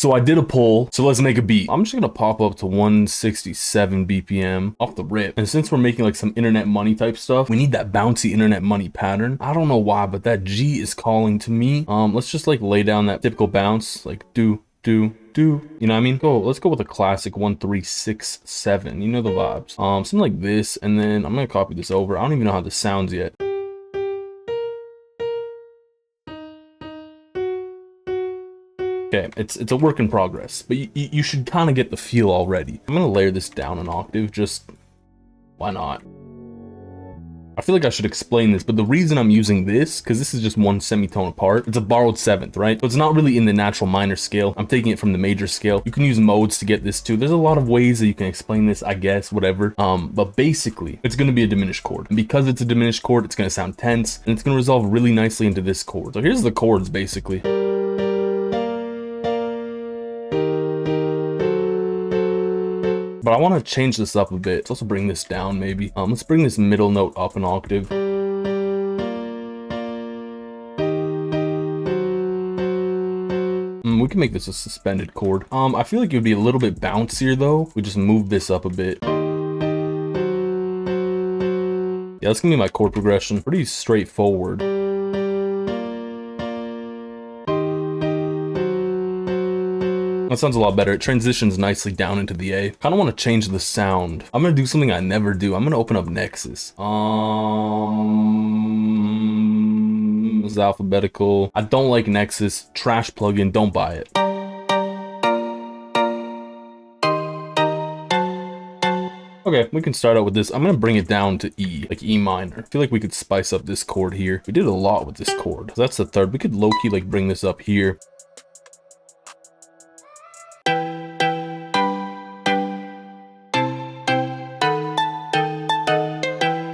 So I did a poll, so let's make a beat. I'm just gonna pop up to 167 BPM off the rip. And since we're making like some internet money type stuff, we need that bouncy internet money pattern. I don't know why, but that G is calling to me. Let's just like lay down that typical bounce, like do, you know what I mean? Let's go with a classic 1-3-6-7. You know the vibes. Something like this, and then I'm gonna copy this over. I don't even know how this sounds yet. Okay, it's a work in progress, but you should kind of get the feel already. I'm gonna layer this down an octave, just why not? I feel like I should explain this, but the reason I'm using this, because this is just one semitone apart, it's a borrowed seventh, right? So it's not really in the natural minor scale. I'm taking it from the major scale. You can use modes to get this too. There's a lot of ways that you can explain this, I guess, whatever. But basically, it's going to be a diminished chord. And because it's a diminished chord, it's going to sound tense, and it's going to resolve really nicely into this chord. So here's the chords, basically. But I want to change this up a bit. Let's also bring this down maybe. Let's bring this middle note up an octave. We can make this a suspended chord. I feel like it would be a little bit bouncier though. We just move this up a bit. Yeah, that's gonna be my chord progression. Pretty straightforward. That sounds a lot better. It transitions nicely down into the A. Kind of want to change the sound. I'm going to do something I never do. I'm going to open up Nexus. This is alphabetical. I don't like Nexus. Trash plugin. Don't buy it. Okay, we can start out with this. I'm going to bring it down to E, like E minor. I feel like we could spice up this chord here. We did a lot with this chord. So that's the third. We could low-key like bring this up here.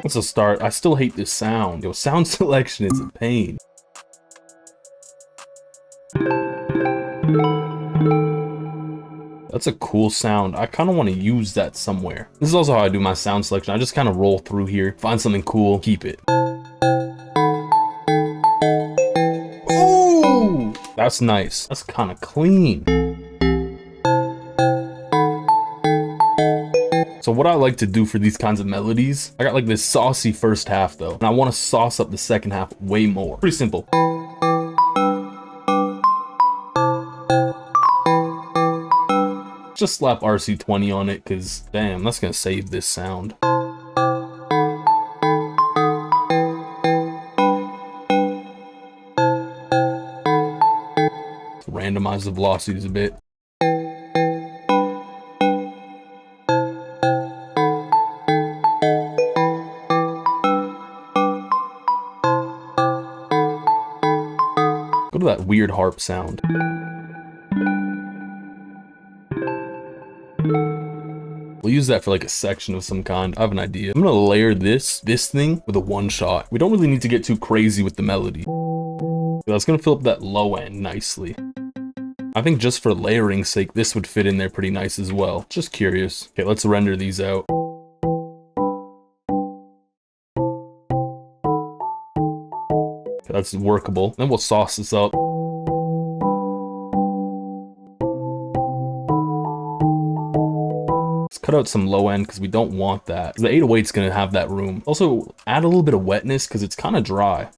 That's a start. I still hate this sound. Yo, sound selection is a pain. That's a cool sound. I kind of want to use that somewhere. This is also how I do my sound selection. I just kind of roll through here, find something cool, keep it. Ooh, that's nice. That's kind of clean. So what I like to do for these kinds of melodies, I got like this saucy first half though, and I want to sauce up the second half way more. Pretty simple. Just slap RC20 on it, because damn, that's gonna save this sound. Randomize the velocities a bit. Go to that weird harp sound. We'll use that for like a section of some kind. I have an idea. I'm gonna layer this thing with a one shot. We don't really need to get too crazy with the melody. That's gonna fill up that low end nicely. I think just for layering's sake, this would fit in there pretty nice as well. Just curious. Okay, let's render these out. Okay, that's workable. Then we'll sauce this up. Cut out some low end because we don't want that. The 808's gonna have that room. Also, add a little bit of wetness because it's kind of dry.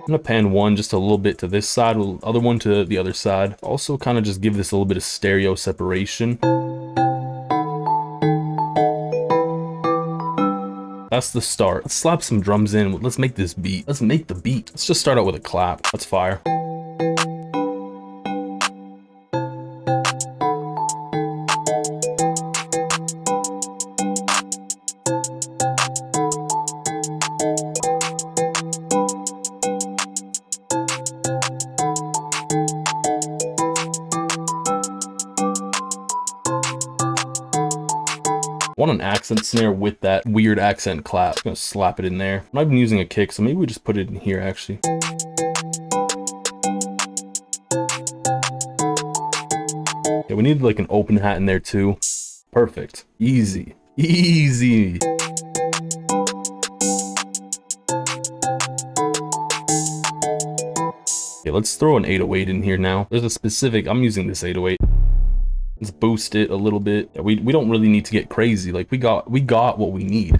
I'm gonna pan one just a little bit to this side, other one to the other side. Also, kind of just give this a little bit of stereo separation. That's the start. Let's slap some drums in. Let's make this beat. Let's make the beat. Let's just start out with a clap. That's fire. I want an accent snare with that weird accent clap. I'm gonna slap it in there. I'm not even using a kick, so maybe we just put it in here actually. Yeah, we need like an open hat in there too. Perfect. Easy. Easy. Okay, let's throw an 808 in here now. There's a specific, I'm using this 808. Let's boost it a little bit. We don't really need to get crazy. Like we got what we need.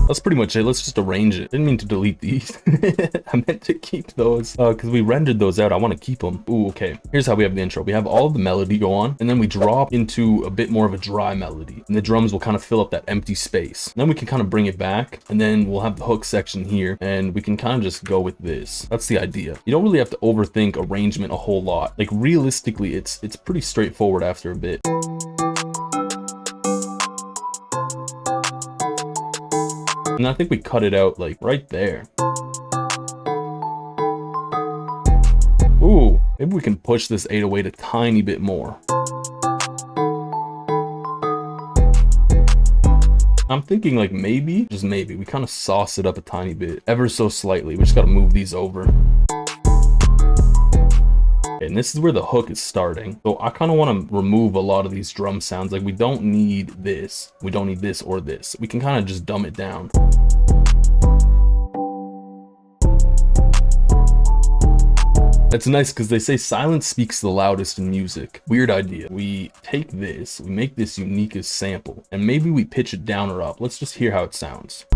That's pretty much it. Let's just arrange it. Didn't mean to delete these. I meant to keep those because we rendered those out. I want to keep them. Ooh, okay. Here's how we have the intro. We have all of the melody go on, and then we drop into a bit more of a dry melody, and the drums will kind of fill up that empty space. And then we can kind of bring it back, and then we'll have the hook section here, and we can kind of just go with this. That's the idea. You don't really have to overthink arrangement a whole lot. Like realistically, it's pretty straightforward after a bit. And I think we cut it out like right there. Ooh, maybe we can push this 808 a tiny bit more. I'm thinking like maybe, just maybe, we kind of sauce it up a tiny bit, ever so slightly. We just got to move these over. And this is where the hook is starting. So I kind of want to remove a lot of these drum sounds. Like we don't need this. We don't need this or this. We can kind of just dumb it down. It's nice because they say silence speaks the loudest in music. Weird idea. We take this, we make this unique as sample, and maybe we pitch it down or up. Let's just hear how it sounds.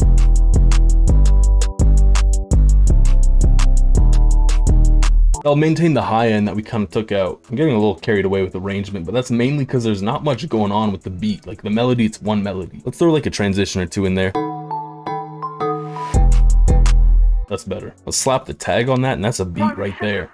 I'll maintain the high end that we kind of took out. I'm getting a little carried away with arrangement, but that's mainly because there's not much going on with the beat. Like the melody, it's one melody. Let's throw like a transition or two in there. That's better. Let's slap the tag on that, and that's a beat right there.